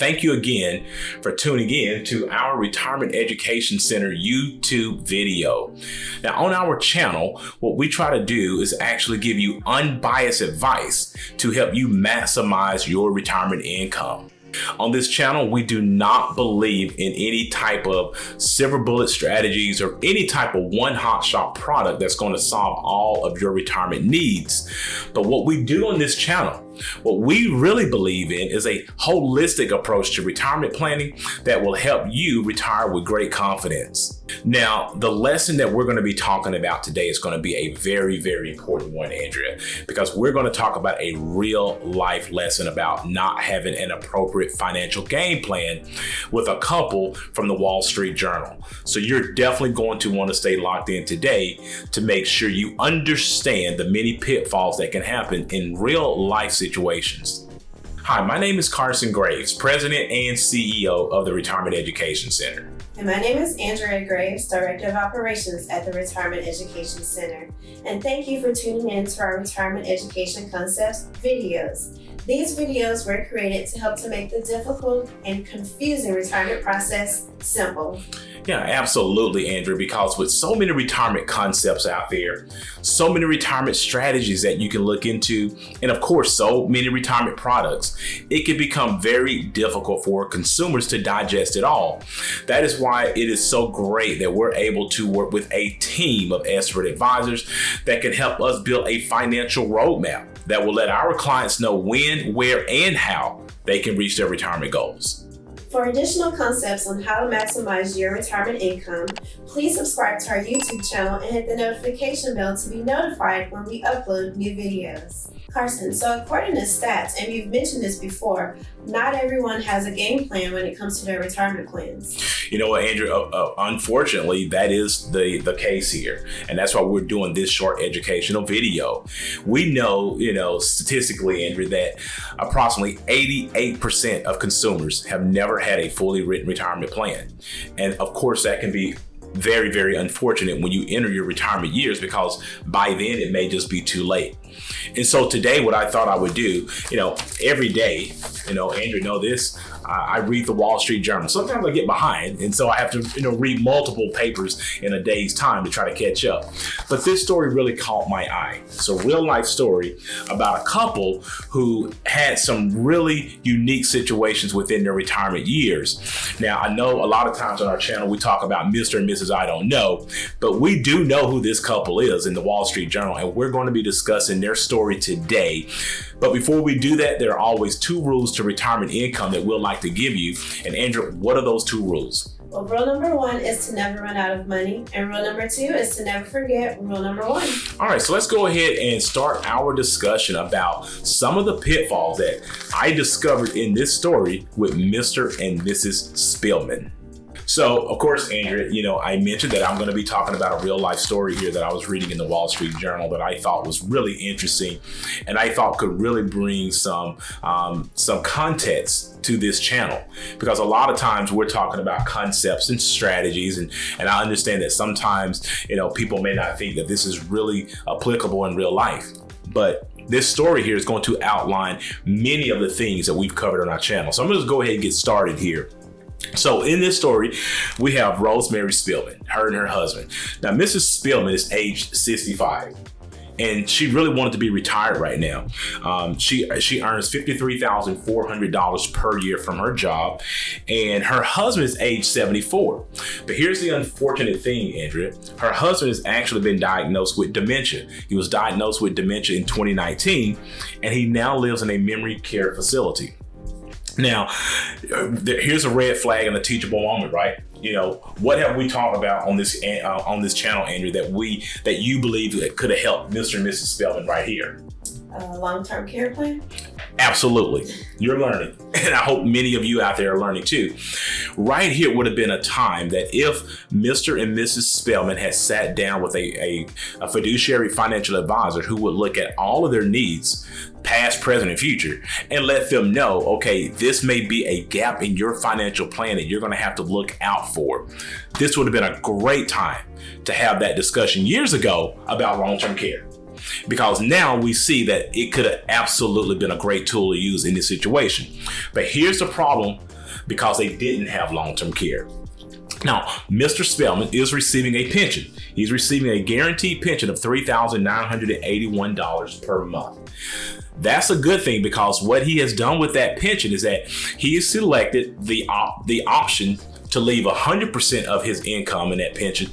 Thank you again for tuning in to our Retirement Education Center YouTube video. Now, on our channel, what we try to do is actually give you unbiased advice to help you maximize your retirement income. On this channel, we do not believe in any type of silver bullet strategies or any type of one hot shot product that's going to solve all of your retirement needs. But what we do on this channel, what we really believe in is a holistic approach to retirement planning that will help you retire with great confidence. Now, the lesson that we're going to be talking about today is going to be a very, very important one, Andrea, because we're going to talk about a real life lesson about not having an appropriate financial game plan with a couple from the Wall Street Journal. So you're definitely going to want to stay locked in today to make sure you understand the many pitfalls that can happen in real life situations. Hi, my name is Carson Graves, President and CEO of the Retirement Education Center. And my name is Andrea Graves, Director of Operations at the Retirement Education Center. And thank you for tuning in to our Retirement Education Concepts videos. These videos were created to help to make the difficult and confusing retirement process simple. Yeah, absolutely, Andrew, because with so many retirement concepts out there, so many retirement strategies that you can look into, and of course, so many retirement products, it can become very difficult for consumers to digest it all. That is why it is so great that we're able to work with a team of expert advisors that can help us build a financial roadmap that will let our clients know when, where, and how they can reach their retirement goals. For additional concepts on how to maximize your retirement income, please subscribe to our YouTube channel and hit the notification bell to be notified when we upload new videos. Carson, so according to stats, and you've mentioned this before, not everyone has a game plan when it comes to their retirement plans. You know what, Andrew, unfortunately, that is the case here. And that's why we're doing this short educational video. We know, statistically, Andrew, that approximately 88% of consumers have never had a fully written retirement plan. And of course, that can be very, very unfortunate when you enter your retirement years, because by then it may just be too late. And so today, what I thought I would do, every day, Andrew, know this, I read the Wall Street Journal. Sometimes I get behind, and so I have to, read multiple papers in a day's time to try to catch up. But this story really caught my eye. It's a real life story about a couple who had some really unique situations within their retirement years. Now, I know a lot of times on our channel, we talk about Mr. and Mrs. I don't know, but we do know who this couple is in the Wall Street Journal, and we're going to be discussing their story today. But before we do that, there are always two rules to retirement income that we'll like to give you. And Andrew, what are those two rules? Well, rule number one is to never run out of money. And rule number two is to never forget rule number one. All right, so let's go ahead and start our discussion about some of the pitfalls that I discovered in this story with Mr. and Mrs. Spillman. So, of course, Andrea, I mentioned that I'm going to be talking about a real life story here that I was reading in the Wall Street Journal that I thought was really interesting and I thought could really bring some context to this channel, because a lot of times we're talking about concepts and strategies, and I understand that sometimes, people may not think that this is really applicable in real life. But this story here is going to outline many of the things that we've covered on our channel. So I'm going to just go ahead and get started here. So in this story, we have Rosemary Spillman, her and her husband. Now, Mrs. Spillman is age 65, and she really wanted to be retired right now. She earns $53,400 per year from her job, and her husband is age 74. But here's the unfortunate thing, Andrea. Her husband has actually been diagnosed with dementia. He was diagnosed with dementia in 2019, and he now lives in a memory care facility. Now, here's a red flag and a teachable moment, right? What have we talked about on this channel, Andrew, that you believe that could have helped Mr. and Mrs. Spillman right here? Long-term care plan? Absolutely. You're learning. And I hope many of you out there are learning too. Right here would have been a time that if Mr. and Mrs. Spillman had sat down with a fiduciary financial advisor who would look at all of their needs, past, present, and future, and let them know, okay, this may be a gap in your financial plan that you're going to have to look out for. This would have been a great time to have that discussion years ago about long-term care. because now we see that it could have absolutely been a great tool to use in this situation. But here's the problem, because they didn't have long-term care. Now, Mr. Spellman is receiving a pension. He's receiving a guaranteed pension of $3,981 per month. That's a good thing, because what he has done with that pension is that he has selected the option to leave 100% of his income in that pension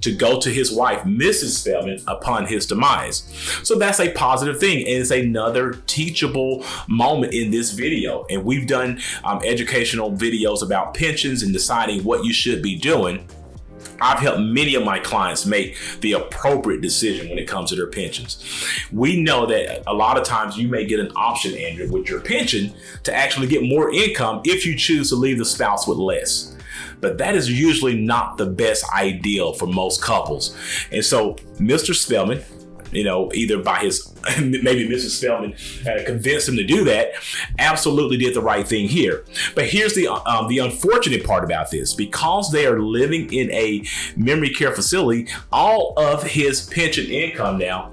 to go to his wife, Mrs. Spellman, upon his demise. So that's a positive thing, and it's another teachable moment in this video. And we've done educational videos about pensions and deciding what you should be doing. I've helped many of my clients make the appropriate decision when it comes to their pensions. We know that a lot of times you may get an option, Andrew, with your pension to actually get more income if you choose to leave the spouse with less. But that is usually not the best ideal for most couples. And so Mr. Spellman, either by his, maybe Mrs. Spellman convinced him to do that, absolutely did the right thing here. But here's the unfortunate part about this. Because they are living in a memory care facility, all of his pension income now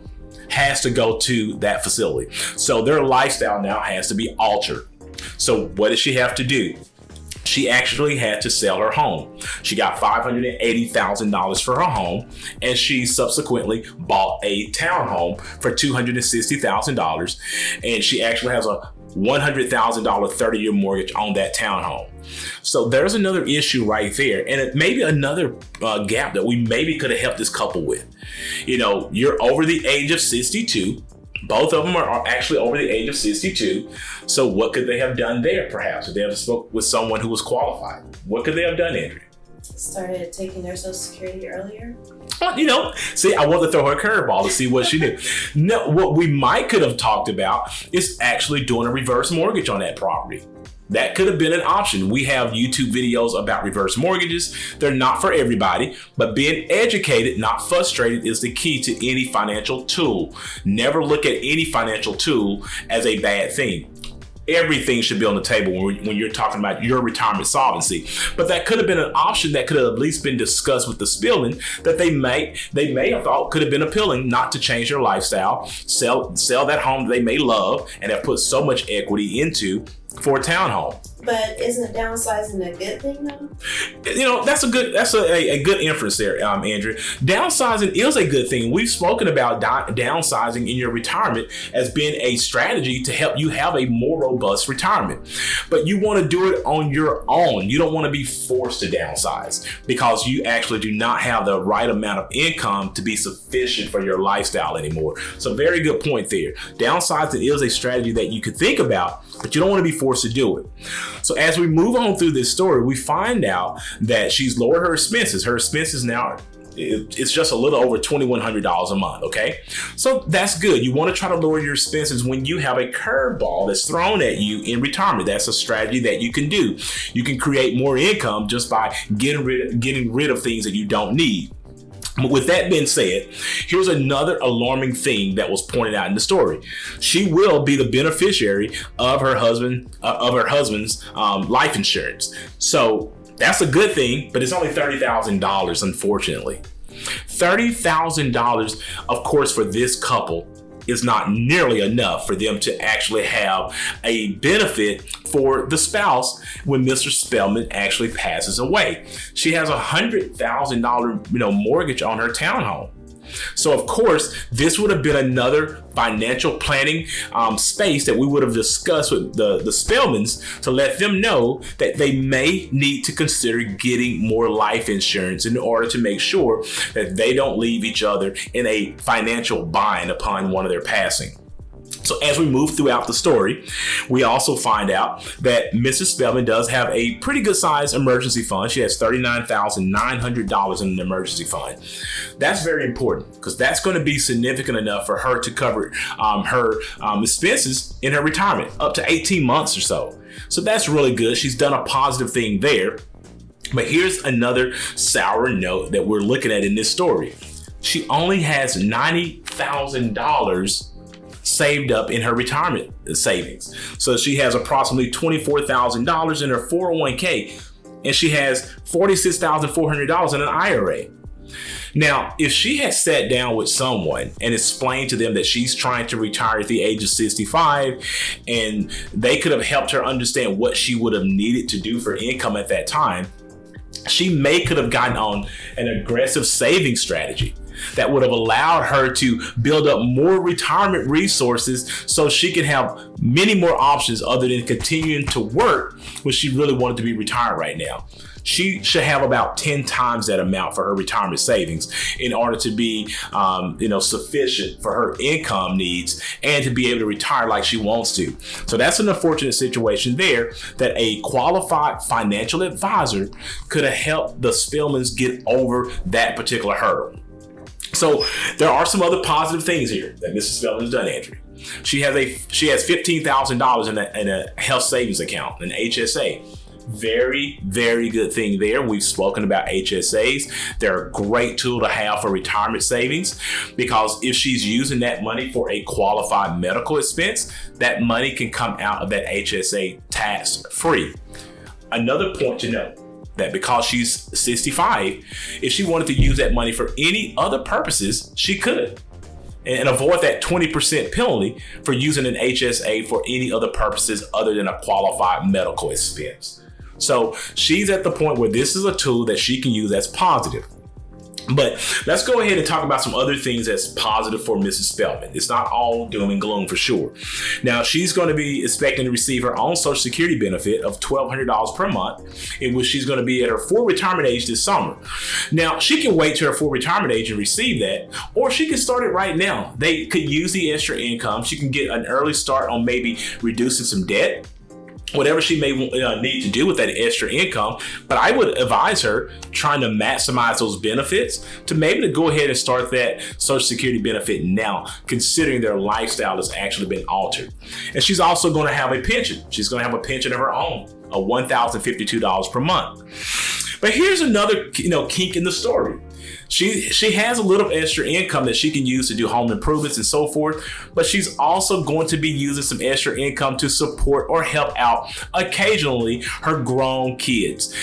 has to go to that facility. So their lifestyle now has to be altered. So what does she have to do? She actually had to sell her home. She got $580,000 for her home, and she subsequently bought a townhome for $260,000, and she actually has a $100,000 30-year mortgage on that townhome. So there's another issue right there, and it may be another gap that we maybe could have helped this couple with. You're over the age of 62. Both of them are actually over the age of 62. So what could they have done there, perhaps, if they ever spoke with someone who was qualified? What could they have done, Andrew? Started taking their Social Security earlier? See, I want to throw her a curveball to see what she did. No, what we might could have talked about is actually doing a reverse mortgage on that property. That could have been an option. We have YouTube videos about reverse mortgages. They're not for everybody, but being educated, not frustrated, is the key to any financial tool. Never look at any financial tool as a bad thing. Everything should be on the table when you're talking about your retirement solvency. But that could have been an option that could have at least been discussed with the Spellman, that they may have thought could have been appealing, not to change their lifestyle, sell that home they may love and have put so much equity into for a townhome. But isn't downsizing a good thing though? That's a good inference there, Andrew. Downsizing is a good thing. We've spoken about downsizing in your retirement as being a strategy to help you have a more robust retirement. But you want to do it on your own. You don't want to be forced to downsize because you actually do not have the right amount of income to be sufficient for your lifestyle anymore. So very good point there. Downsizing is a strategy that you could think about, but you don't want to be forced to do it. So as we move on through this story, we find out that she's lowered her expenses. Her expenses now, it's just a little over $2,100 a month, okay? So that's good. You want to try to lower your expenses when you have a curveball that's thrown at you in retirement. That's a strategy that you can do. You can create more income just by getting rid of things that you don't need. But with that being said, here's another alarming thing that was pointed out in the story. She will be the beneficiary of her husband's life insurance. So that's a good thing, but it's only $30,000, unfortunately. $30,000, of course, for this couple is not nearly enough for them to actually have a benefit for the spouse when Mr. Spellman actually passes away. She has $100,000, mortgage on her townhome. So of course, this would have been another financial planning space that we would have discussed with the Spellmans to let them know that they may need to consider getting more life insurance in order to make sure that they don't leave each other in a financial bind upon one of their passing. So as we move throughout the story, we also find out that Mrs. Spellman does have a pretty good sized emergency fund. She has $39,900 in an emergency fund. That's very important because that's going to be significant enough for her to cover her expenses in her retirement up to 18 months or so. So that's really good. She's done a positive thing there. But here's another sour note that we're looking at in this story. She only has $90,000 saved up in her retirement savings. So she has approximately $24,000 in her 401k, and she has $46,400 in an IRA. Now, if she had sat down with someone and explained to them that she's trying to retire at the age of 65, and they could have helped her understand what she would have needed to do for income at that time, she could have gotten on an aggressive saving strategy that would have allowed her to build up more retirement resources so she could have many more options other than continuing to work when she really wanted to be retired right now. She should have about 10 times that amount for her retirement savings in order to be sufficient for her income needs and to be able to retire like she wants to. So that's an unfortunate situation there that a qualified financial advisor could have helped the Spellmans get over that particular hurdle. So there are some other positive things here that Mrs. Spellman has done, Andrea. She has $15,000 in a health savings account, an HSA. Very, very good thing there. We've spoken about HSAs. They're a great tool to have for retirement savings because if she's using that money for a qualified medical expense, that money can come out of that HSA tax-free. Another point to note, that because she's 65, if she wanted to use that money for any other purposes, she could. And avoid that 20% penalty for using an HSA for any other purposes other than a qualified medical expense. So she's at the point where this is a tool that she can use that's positive. But let's go ahead and talk about some other things that's positive for Mrs. Spellman. It's not all doom and gloom for sure. Now, she's going to be expecting to receive her own Social Security benefit of $1,200 per month, in which she's going to be at her full retirement age this summer. Now, she can wait to her full retirement age and receive that, or she can start it right now. They could use the extra income. She can get an early start on maybe reducing some debt, whatever she may need to do with that extra income. But I would advise her trying to maximize those benefits to maybe to go ahead and start that Social Security benefit now, considering their lifestyle has actually been altered. And she's also going to have a pension. She's going to have a pension of her own of $1,052 per month. But here's another kink in the story. She has a little extra income that she can use to do home improvements and so forth, but she's also going to be using some extra income to support or help out occasionally her grown kids.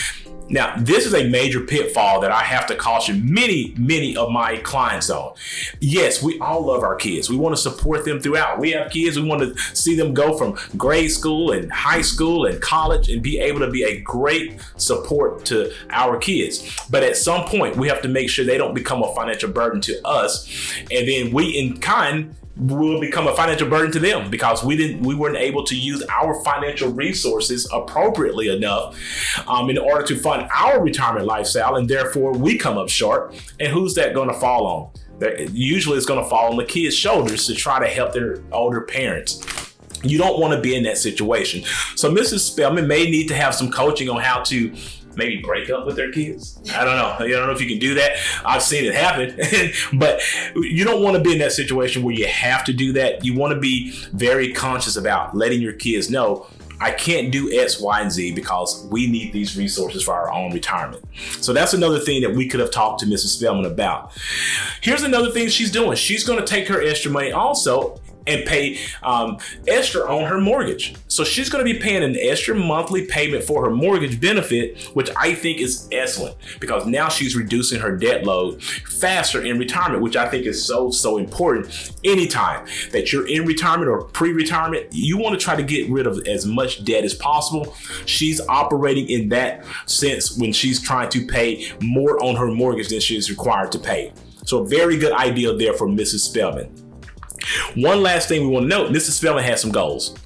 Now, this is a major pitfall that I have to caution many of my clients on. Yes, we all love our kids. We want to support them throughout. We have kids. We want to see them go from grade school and high school and college and be able to be a great support to our kids. But at some point, we have to make sure they don't become a financial burden to us. And then we in kind will become a financial burden to them because we weren't able to use our financial resources appropriately enough in order to fund our retirement lifestyle, and therefore we come up short. And who's that going to fall on? Usually it's going to fall on the kids' shoulders to try to help their older parents. You don't want to be in that situation. So Mrs. Spellman may need to have some coaching on how to maybe break up with their kids. I don't know. I don't know if you can do that. I've seen it happen, but you don't want to be in that situation where you have to do that. You want to be very conscious about letting your kids know, I can't do X, Y, and Z because we need these resources for our own retirement. So that's another thing that we could have talked to Mrs. Spellman about. Here's another thing she's doing. She's going to take her extra money also and pay extra on her mortgage. So she's going to be paying an extra monthly payment for her mortgage benefit, which I think is excellent because now she's reducing her debt load faster in retirement, which I think is so important. Anytime that you're in retirement or pre-retirement, you want to try to get rid of as much debt as possible. She's operating in that sense when she's trying to pay more on her mortgage than she is required to pay. So a very good idea there for Mrs. Spellman. One last thing we want to note, Mrs. Spellman has some goals.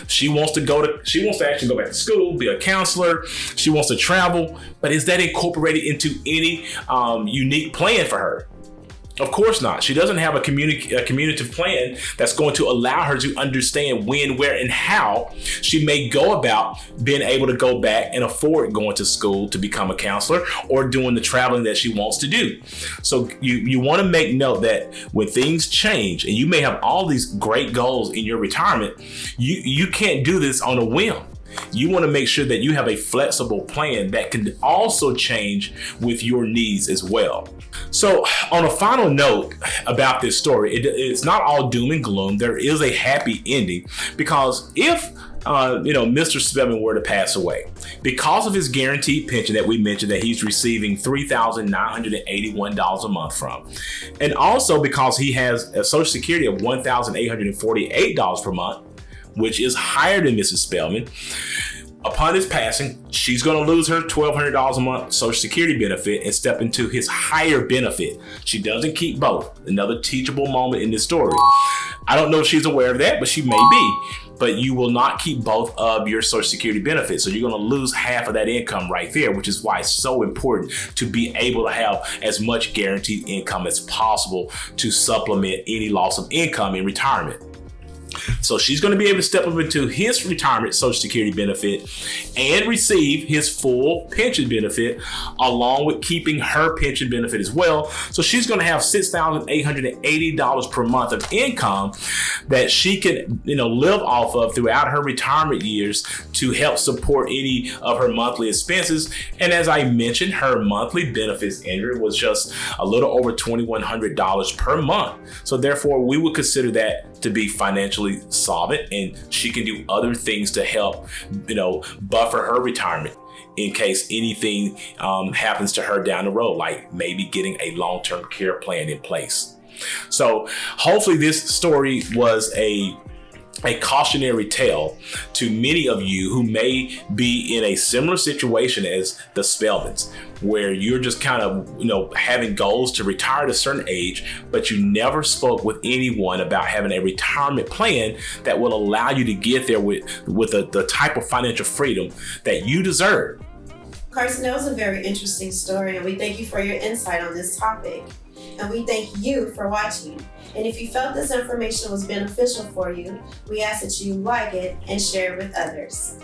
She wants to actually go back to school, be a counselor. She wants to travel, but is that incorporated into any unique plan for her? Of course not. She doesn't have a communicative plan that's going to allow her to understand when, where, and how she may go about being able to go back and afford going to school to become a counselor or doing the traveling that she wants to do. So you want to make note that when things change, and you may have all these great goals in your retirement, you can't do this on a whim. You want to make sure that you have a flexible plan that can also change with your needs as well. So on a final note about this story, it's not all doom and gloom. There is a happy ending because if Mr. Spelman were to pass away, because of his guaranteed pension that we mentioned that he's receiving $3,981 a month from, and also because he has a Social Security of $1,848 per month, which is higher than Mrs. Spelman. Upon his passing, she's going to lose her $1,200 a month Social Security benefit and step into his higher benefit. She doesn't keep both. Another teachable moment in this story. I don't know if she's aware of that, but she may be. But you will not keep both of your Social Security benefits. So you're going to lose half of that income right there, which is why it's so important to be able to have as much guaranteed income as possible to supplement any loss of income in retirement. So she's going to be able to step up into his retirement Social Security benefit and receive his full pension benefit, along with keeping her pension benefit as well. So she's going to have $6,880 per month of income that she can, live off of throughout her retirement years to help support any of her monthly expenses. And as I mentioned, her monthly benefits entry was just a little over $2,100 per month. So therefore, we would consider that to be financially solvent, and she can do other things to help, buffer her retirement in case anything happens to her down the road, like maybe getting a long-term care plan in place. So hopefully this story was a cautionary tale to many of you who may be in a similar situation as the Spelmans, where you're just kind of, having goals to retire at a certain age, but you never spoke with anyone about having a retirement plan that will allow you to get there with the type of financial freedom that you deserve. Carson, that was a very interesting story, and we thank you for your insight on this topic. And we thank you for watching. And if you felt this information was beneficial for you, we ask that you like it and share it with others.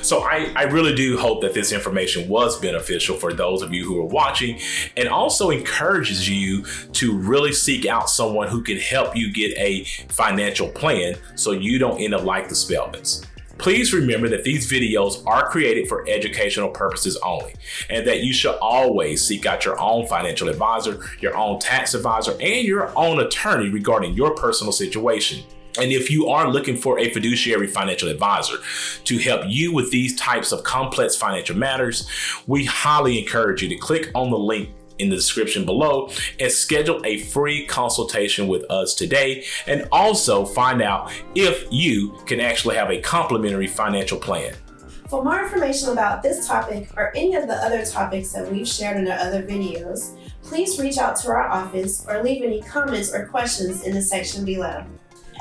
So I really do hope that this information was beneficial for those of you who are watching, and also encourages you to really seek out someone who can help you get a financial plan so you don't end up like the Spelmans. Please remember that these videos are created for educational purposes only, and that you should always seek out your own financial advisor, your own tax advisor, and your own attorney regarding your personal situation. And if you are looking for a fiduciary financial advisor to help you with these types of complex financial matters, we highly encourage you to click on the link in the description below and schedule a free consultation with us today, and also find out if you can actually have a complimentary financial plan. For more information about this topic or any of the other topics that we've shared in our other videos, please reach out to our office or leave any comments or questions in the section below.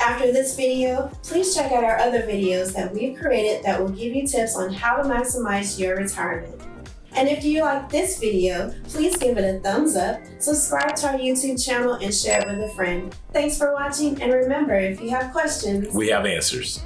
After this video, please check out our other videos that we've created that will give you tips on how to maximize your retirement. And if you like this video, please give it a thumbs up, subscribe to our YouTube channel, and share it with a friend. Thanks for watching, and remember, if you have questions, we have answers.